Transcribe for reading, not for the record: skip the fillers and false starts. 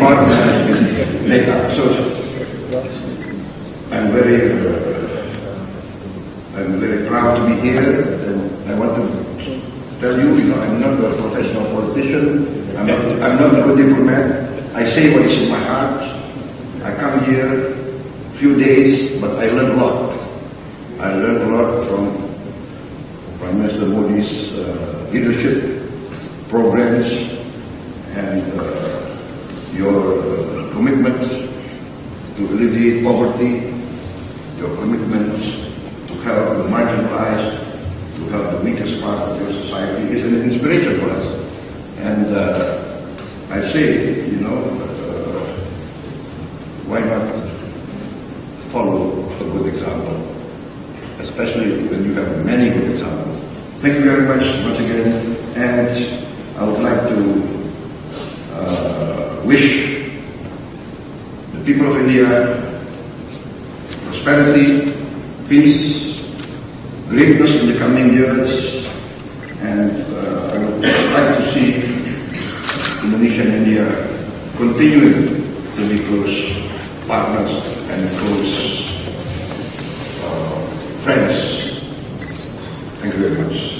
modern management makeup. So I'm very proud to be here, and I want to tell you, I'm not a professional politician. I'm not a good diplomat. I say what is in my heart. I come here a few days, but I learn a lot. I learned a lot from Prime Minister Modi's leadership programs and your commitment to alleviate poverty, your commitment to help the marginalized, to help the weakest part of your society is an inspiration for us. And I say, why not follow a good example, especially when you have many good examples. Thank you very much once again, and I would like to wish the people of India prosperity, peace, greatness in the coming years, and I would like to see Indonesia and India continuing to be close partners and close friends. Thank you very much.